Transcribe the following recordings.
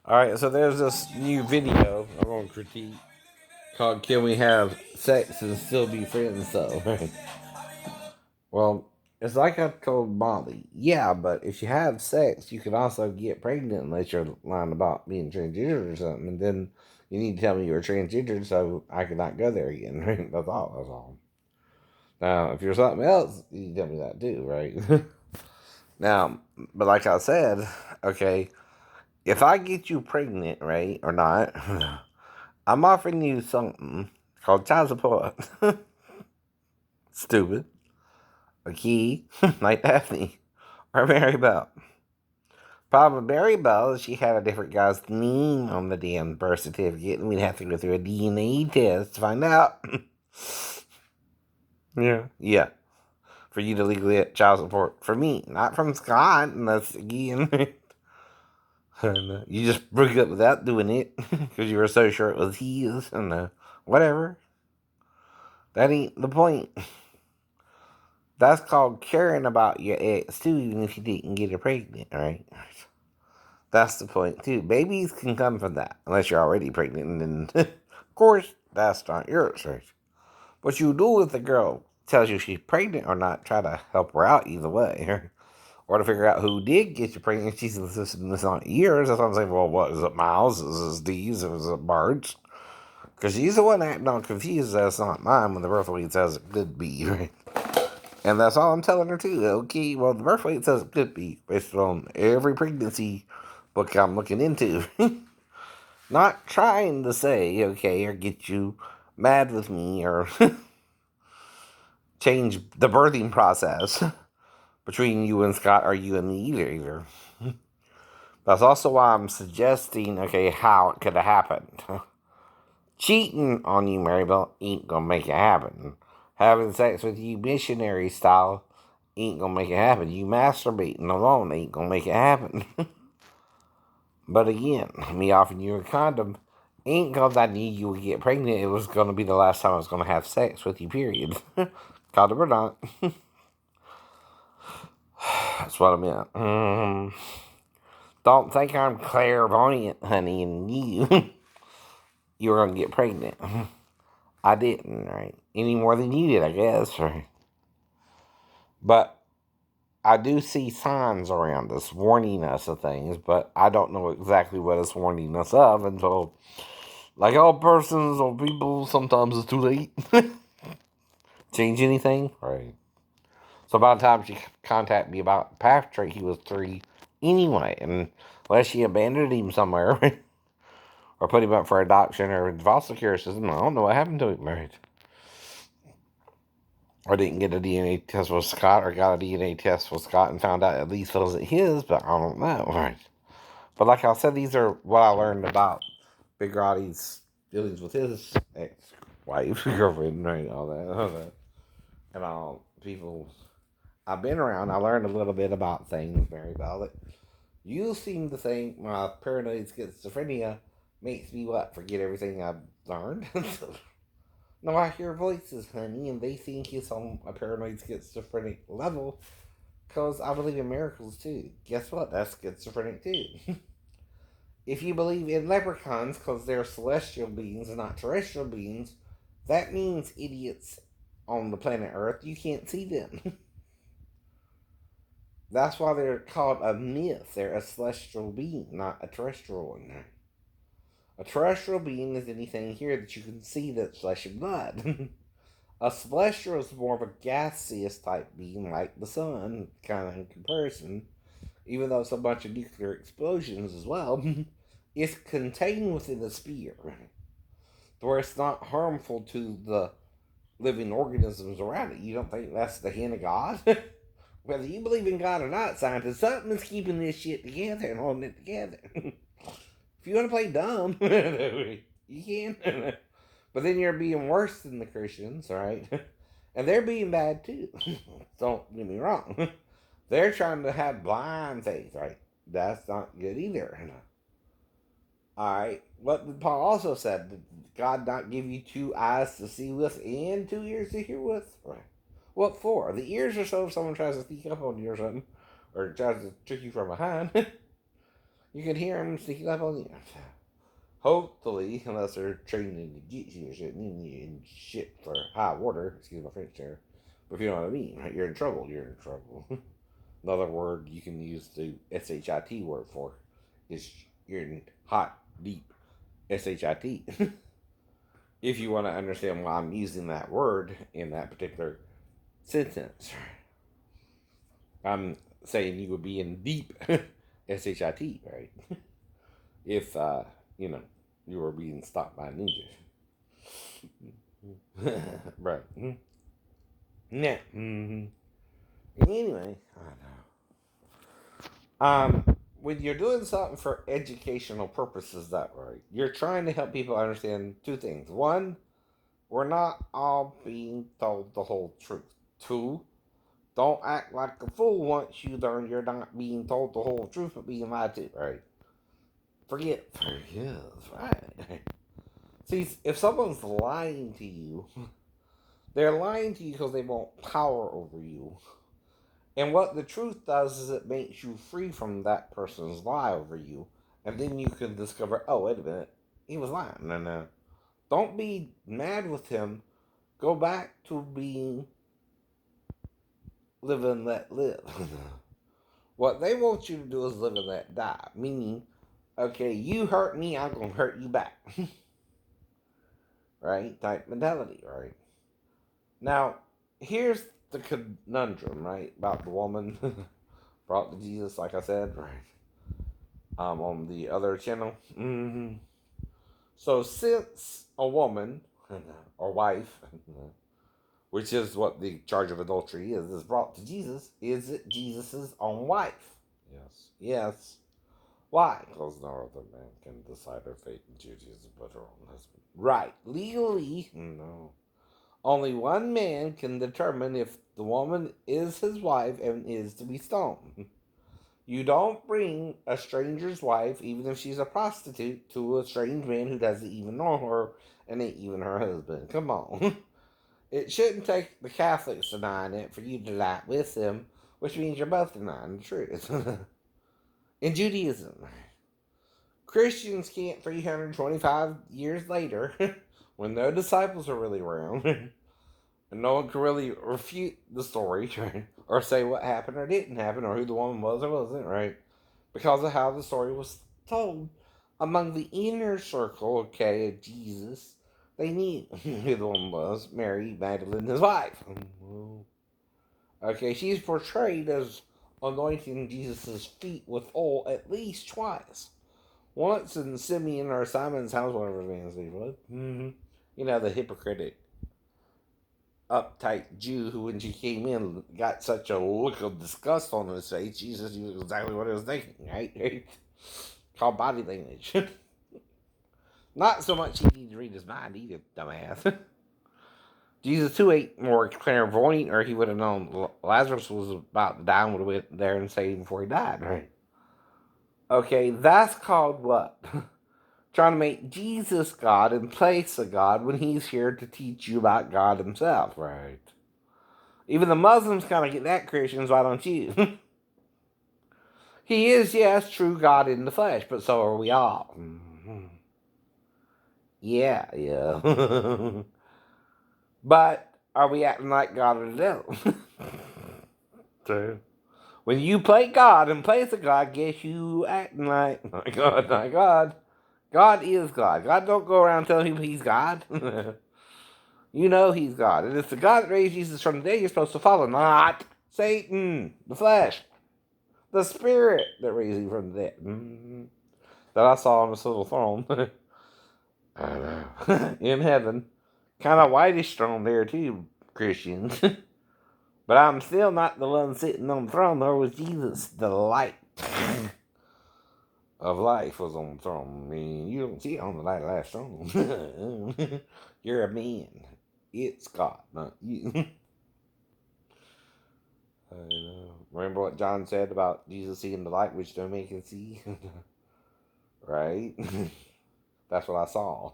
All right, so there's this new video I'm going to critique called "Can We Have Sex and Still Be Friends?" Though, right? Well, it's like I told Molly. Yeah, but if you have sex, you can also get pregnant unless you're lying about being transgender or something, and then you need to tell me you're transgender so I cannot go there again. Right? That's all. That's all. Now, if you're something else, you can tell me that too, right? Now, but like I said, okay, if I get you pregnant, right, or not, I'm offering you something called child support. Stupid. A key, like Daphne. Or Mary Bell. Problem with Mary Bell is she had a different guy's name on the damn birth certificate, and we'd have to go through a DNA test to find out. Yeah. Yeah. For you to legally get child support. For me, not from Scott, unless, again, you just broke up without doing it because you were so sure it was his, and whatever. That ain't the point. That's called caring about your ex too, even if you didn't get her pregnant, right? That's the point too. Babies can come from that, unless you're already pregnant, and then, of course, that's not yours, right? What you do if the girl tells you she's pregnant or not, try to help her out either way, or to figure out who did get you pregnant. She's listening, this not yours. That's what I'm saying. Well, what is it, Miles? Is it D's? Is it Bart's? Because she's the one acting all confused. That's not mine when the birth weight says it could be, right? And that's all I'm telling her too. Okay, well, the birth weight says it could be based on every pregnancy book I'm looking into. Not trying to say, okay, or get you mad with me or change the birthing process between you and Scott or you and me either. That's also why I'm suggesting, okay, how it could have happened. Cheating on you, Maribel, ain't gonna make it happen. Having sex with you missionary style ain't gonna make it happen. You masturbating alone ain't gonna make it happen. But again, me offering you a condom ain't because I knew you would get pregnant. It was gonna be the last time I was gonna have sex with you, period. Condom or not. That's what I meant. Don't think I'm clairvoyant, honey, and you were gonna get pregnant. I didn't, right? Any more than you did, I guess, right? But I do see signs around us warning us of things, but I don't know exactly what it's warning us of until, like all persons or people, sometimes it's too late. Change anything? Right. So by the time she contacted me about Patrick, he was 3 anyway, and unless she abandoned him somewhere or put him up for adoption or foster care system, I don't know what happened to him, right? Or didn't get a DNA test with Scott, or got a DNA test with Scott and found out at least it wasn't his, but I don't know, right? But like I said, these are what I learned about Big Roddy's dealings with his ex-wife, girlfriend, right? All that. And all people I've been around, I learned a little bit about things, Mary Bell. You seem to think my paranoid schizophrenia makes me what? Forget everything I've learned? No, I hear voices, honey, and they think it's on a paranoid schizophrenic level because I believe in miracles too. Guess what? That's schizophrenic too. If you believe in leprechauns because they're celestial beings and not terrestrial beings, that means idiots on the planet Earth, you can't see them. That's why they're called a myth. They're a celestial being, not a terrestrial one. A terrestrial being is anything here that you can see that's flesh and blood. A celestial is more of a gaseous type being, like the sun, kind of in comparison. Even though it's a bunch of nuclear explosions as well, it's contained within a sphere, where it's not harmful to the living organisms around it. You don't think that's the hand of God? Whether you believe in God or not, scientists, something is keeping this shit together and holding it together. If you want to play dumb, you can. But then you're being worse than the Christians, right? And they're being bad too. Don't get me wrong. They're trying to have blind faith, right? That's not good either. Alright. What did Paul also said? Did God not give you 2 eyes to see with and 2 ears to hear with? Right. What for? The ears are so if someone tries to sneak up on you or something, or tries to trick you from behind. You can hear them sneaking up on you. Hopefully, unless they're trained in jiu-jitsu or shit, and shit for high water. Excuse my French there. But if you know what I mean, right? You're in trouble. You're in trouble. Another word you can use the SHIT word for is you're in hot, deep SHIT. If you want to understand why I'm using that word in that particular sentence, I'm saying you would be in deep SHIT, right? If, you know, you were being stopped by a ninja. Right. Yeah. Mm-hmm. Anyway, I know. When you're doing something for educational purposes, that right, you're trying to help people understand two things. One, we're not all being told the whole truth. Two, don't act like a fool once you learn you're not being told the whole truth but being lied to, right? Forget. Right. See, if someone's lying to you, they're lying to you because they want power over you. And what the truth does is it makes you free from that person's lie over you. And then you can discover, oh, wait a minute, he was lying. No. Don't be mad with him. Go back to being live and let live. What they want you to do is live and let die. Meaning, okay, you hurt me, I'm going to hurt you back. Right? Type mentality, right? Now, here's the conundrum, right? About the woman brought to Jesus, like I said, right? On the other channel. Mm-hmm. So, since a woman or wife, which is what the charge of adultery is brought to Jesus, is it Jesus' own wife? Yes. Why? Because no other man can decide her fate in Judaism but her own husband. Right. Legally, no. Only one man can determine if the woman is his wife and is to be stoned. You don't bring a stranger's wife, even if she's a prostitute, to a strange man who doesn't even know her and ain't even her husband. Come on. It shouldn't take the Catholics denying it for you to lie with them, which means you're both denying the truth. In Judaism, Christians can't 325 years later, when no disciples are really around, and no one can really refute the story, right? Or say what happened or didn't happen, or who the woman was or wasn't, right? Because of how the story was told among the inner circle, okay, of Jesus. They knew who the woman was, Mary Magdalene, his wife. Okay, she's portrayed as anointing Jesus' feet with oil at least twice. Once in Simeon or Simon's house, whatever the man's name was. Mm-hmm. You know, the hypocritic, uptight Jew who, when she came in, got such a look of disgust on his face. Jesus knew exactly what he was thinking, right? Called body language. Not so much he needed to read his mind either, dumbass. Jesus, too, ain't more clairvoyant, or he would have known Lazarus was about to die and would have went there and saved him before he died, right? Okay, that's called what? Trying to make Jesus God in place of God when he's here to teach you about God himself, right? Even the Muslims kind of get that, Christians, why don't you? He is, yes, true God in the flesh, but so are we all. Mm-hmm. Yeah. But are we acting like God or the devil? True. When you play God in place of God, guess you acting like, my God. God is God. God don't go around telling people he's God. You know he's God. And it's the God that raised Jesus from the dead you're supposed to follow, not Satan, the flesh, the spirit that raised him from the dead. Mm-hmm. That I saw on this little throne. I know. In heaven. Kind of whitish throne there too, Christians. But I'm still not the one sitting on the throne, nor was Jesus. The light of life was on the throne. I mean, you don't see it on the light of last throne. You're a man. It's God, not you. I know. Remember what John said about Jesus seeing the light which no man can see? Right? That's what I saw.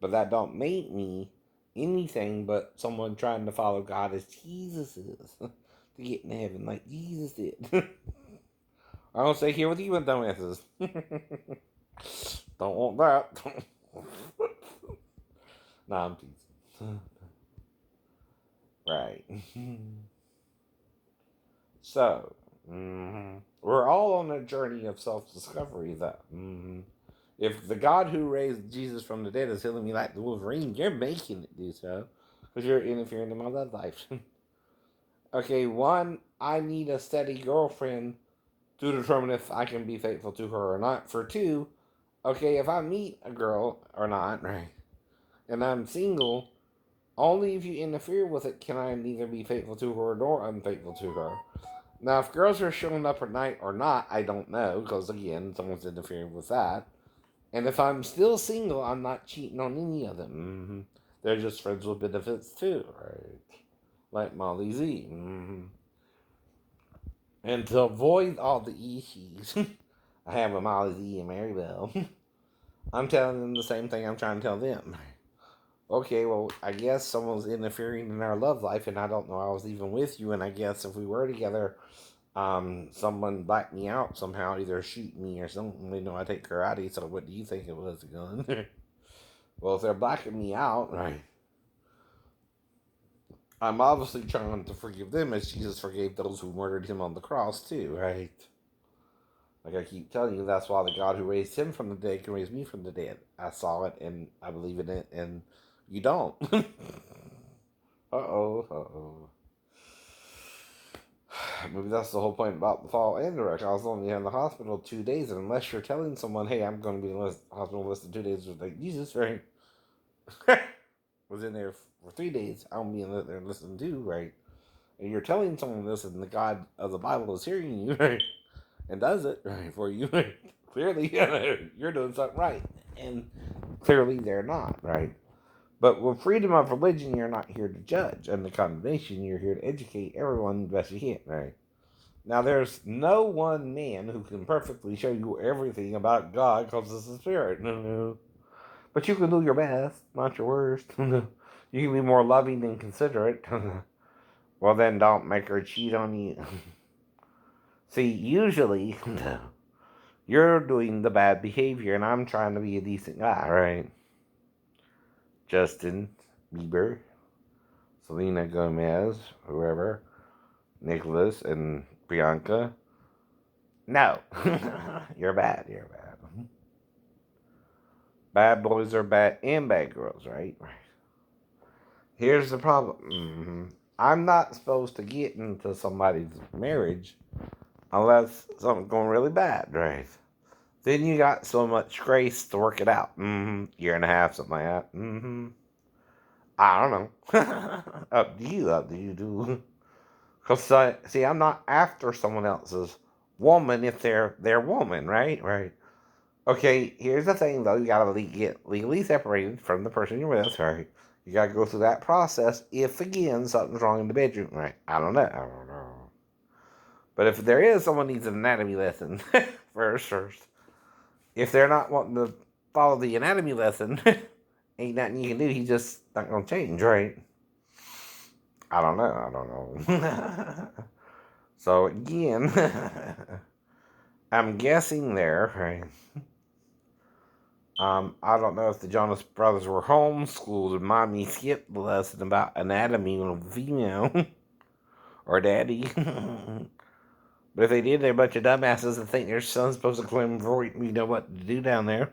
But that don't make me anything but someone trying to follow God as Jesus is. To get in heaven like Jesus did. I don't stay here with you and dumbasses. Don't want that. Nah, I'm teasing. Right. So, we're all on a journey of self-discovery, though. If the God who raised Jesus from the dead is healing me like the Wolverine, you're making it do so. Because you're interfering in my love life. Okay, one, I need a steady girlfriend to determine if I can be faithful to her or not. For two, okay, if I meet a girl or not, right, and I'm single, only if you interfere with it can I neither be faithful to her nor unfaithful to her. Now, if girls are showing up at night or not, I don't know, because again, someone's interfering with that. And if I'm still single, I'm not cheating on any of them. They're just friends with benefits too, right? Like Molly Z. And to avoid all the issues I have with Molly Z and Maribel, I'm telling them the same thing I'm trying to tell them. Okay, well, I guess someone's interfering in our love life, and I don't know I was even with you, and I guess if we were together, someone blacked me out somehow, either shoot me or something. They know I take karate, so what do you think it was, a gun? Well, if they're blacking me out, right, I'm obviously trying to forgive them as Jesus forgave those who murdered him on the cross, too, right? Like I keep telling you, that's why the God who raised him from the dead can raise me from the dead. I saw it and I believe in it, and you don't. Uh oh. Maybe that's the whole point about the fall and the wreck. I was only in the hospital 2 days, and unless you're telling someone, hey, I'm going to be in the hospital less than 2 days, like Jesus, right? Was in there for 3 days. I don't be in there listening to, right? And you're telling someone this, and the God of the Bible is hearing you, right? And does it right for you. Clearly, you're doing something right, and clearly they're not, right? But with freedom of religion, you're not here to judge, and the condemnation, you're here to educate everyone the best you can, right? Now, there's no one man who can perfectly show you everything about God because it's the Spirit. No. But you can do your best, not your worst. You can be more loving and considerate. Well, then don't make her cheat on you. See, usually, you're doing the bad behavior, and I'm trying to be a decent guy, right? Justin Bieber, Selena Gomez, whoever, Nicholas, and Bianca. No, you're bad. You're bad. Bad boys are bad, and bad girls, right? Here's the problem. I'm not supposed to get into somebody's marriage unless something's going really bad, right? Then you got so much grace to work it out. Year and a half, something like that. I don't know. Up to you. Up to you, dude. Because see, I'm not after someone else's woman if they're their woman, right? Right. Okay. Here's the thing, though. You gotta get legally separated from the person you're with, right? You gotta go through that process. If again something's wrong in the bedroom, right? I don't know. I don't know. But if there is, someone needs an anatomy lesson first. If they're not wanting to follow the anatomy lesson, ain't nothing you can do. He's just not gonna change, right? I don't know. I don't know. So again, I'm guessing there, right? I don't know if the Jonas Brothers were homeschooled and mommy skipped the lesson about anatomy of a female or daddy. But if they did, they're a bunch of dumbasses that think their son's supposed to claim for you know what to do down there.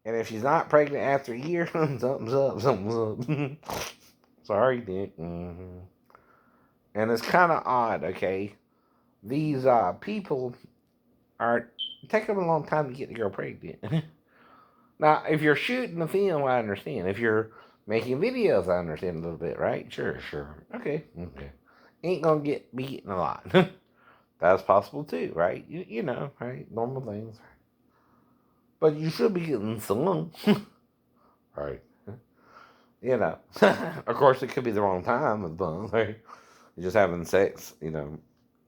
And if she's not pregnant after a year, something's up, something's up. Sorry, Dick. And it's kind of odd, okay? These people are taking a long time to get the girl pregnant. Now, if you're shooting the film, I understand. If you're making videos, I understand a little bit, right? Sure. Okay. Ain't gonna be getting a lot. That's possible too, right? You know, right? Normal things. But you should be getting some. Right. You know. Of course, it could be the wrong time of the bum, right? You're just having sex, you know,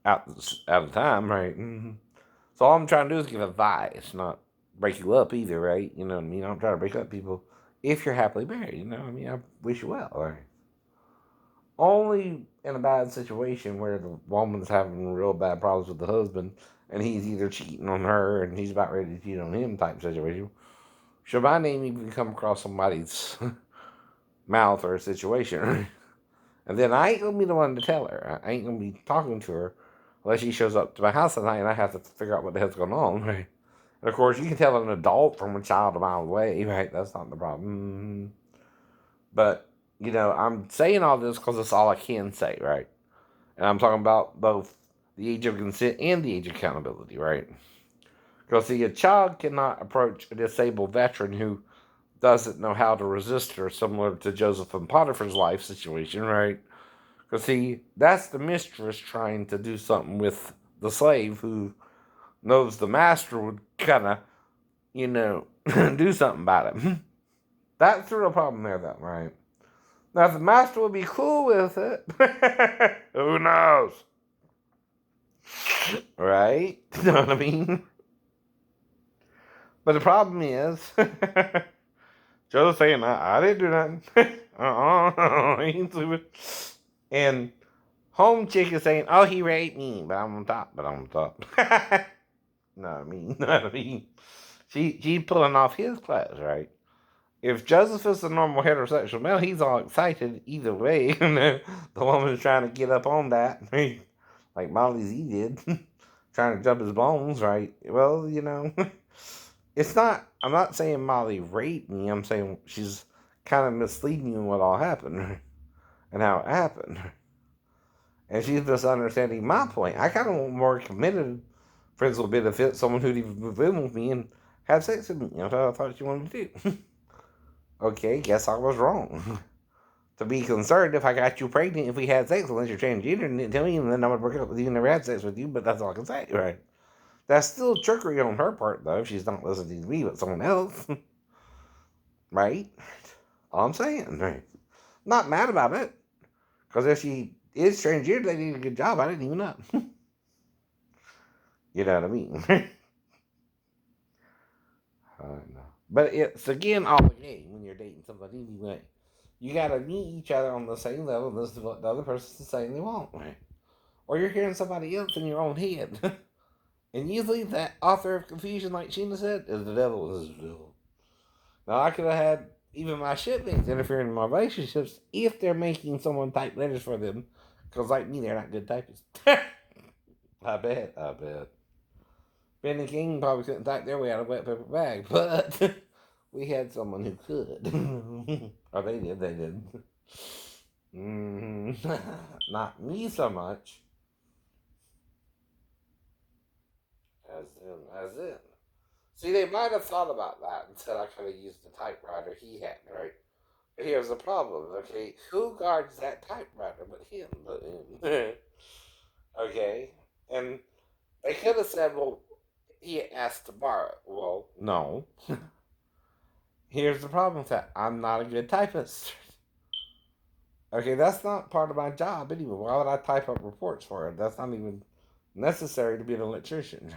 out of time, right? So all I'm trying to do is give advice, not break you up either, right? You know what I mean? I'm trying to break up people if you're happily married, you know what I mean? I wish you well, right? Only in a bad situation where the woman's having real bad problems with the husband and he's either cheating on her and he's about ready to cheat on him type situation, should my name even come across somebody's mouth or a situation, and then I ain't gonna be the one to tell her. I ain't gonna be talking to her unless she shows up to my house tonight and I have to figure out what the hell's going on, right? And of course, you can tell an adult from a child a mile away, right? That's not the problem. But, I'm saying all this because it's all I can say, right? And I'm talking about both the age of consent and the age of accountability, right? Because, see, a child cannot approach a disabled veteran who doesn't know how to resist her, similar to Joseph and Potiphar's life situation, right? Because, see, that's the mistress trying to do something with the slave who knows the master would kind of, do something about it. That's the real problem there, though, right? Now, if the master would be cool with it, who knows? Right? You know what I mean? But the problem is, Joe's saying, I didn't do nothing. I ain't stupid. And home chick is saying, oh, he raped me, but I'm on top. Know what I mean? Know what I mean? She's pulling off his clothes, right? If Joseph is a normal heterosexual male, he's all excited either way. The woman is trying to get up on that, like Molly Z did, trying to jump his bones, right? Well, it's not. I'm not saying Molly raped me. I'm saying she's kind of misleading in what all happened and how it happened, and she's misunderstanding my point. I kind of want more committed friends with benefits, someone who'd even move in with me and have sex with me. That's what I thought she wanted to do. Okay, guess I was wrong. To be concerned if I got you pregnant if we had sex unless you're transgender and didn't tell me, and then I'm gonna break up with you and never had sex with you, but that's all I can say, right? That's still trickery on her part, though, if she's not listening to me but someone else. Right? All I'm saying, right? Not mad about it. Because if she is transgender, they did a good job. I didn't even know. You know what I mean? I know. But it's, again, all a game when you're dating somebody anyway. You gotta meet each other on the same level and listen to what the other person's saying they want, right? Or you're hearing somebody else in your own head. And usually that author of confusion, like Sheena said, is the devil. Is the devil. Now, I could have had even my shipmates interfering in my relationships if they're making someone type letters for them. Because, like me, they're not good typists. I bet. Ben and King probably couldn't type their way out of a wet paper bag, but we had someone who could. Or they did. Not me so much. As in. See, they might have thought about that and said I could have used the typewriter he had, right? But here's the problem, okay? Who guards that typewriter but him? Okay? And they could have said, well, he asked to borrow it. Well, no. Here's the problem with that. I'm not a good typist. Okay, that's not part of my job anyway. Why would I type up reports for it? That's not even necessary to be an electrician.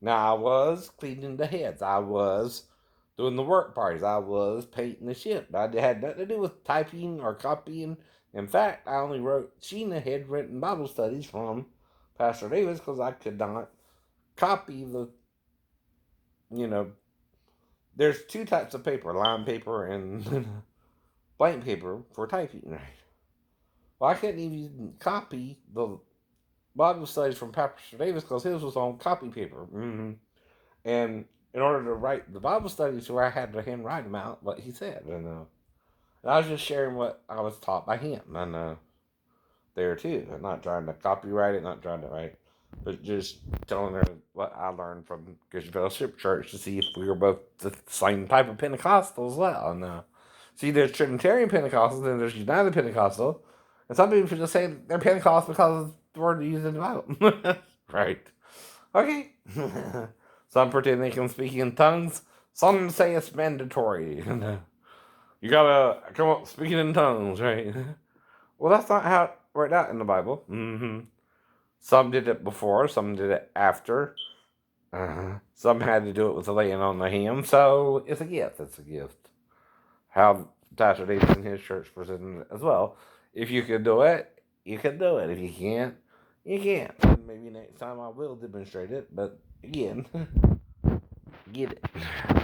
Now, I was cleaning the heads. I was doing the work parties. I was painting the ship. I had nothing to do with typing or copying. In fact, I only wrote, Sheena had written Bible studies from Pastor Davis because I could not copy there's two types of paper, lined paper and blank paper for typing, right? Well, I couldn't even copy the Bible studies from Pastor Davis because his was on copy paper. And in order to write the Bible studies, where I had to handwrite them out, what he said, and I was just sharing what I was taught by him, and there too. I'm not trying to copyright it, not trying to write, but just telling her what I learned from Christian Fellowship Church to see if we were both the same type of Pentecostal as well. And see, there's Trinitarian Pentecostals and there's United Pentecostal, and some people just say they're Pentecostal because of the word used in the Bible. Right? Okay. Some pretend they can speak in tongues. Some say it's mandatory. You gotta come up speaking in tongues, right? Well, that's not how it worked out in the Bible. Some did it before, some did it after. Some had to do it with the laying on the hands. So it's a gift. It's a gift. How Pastor Davis in his church presented it as well. If you can do it, you can do it. If you can't, You can't. And maybe next time I will demonstrate it, but again, get it.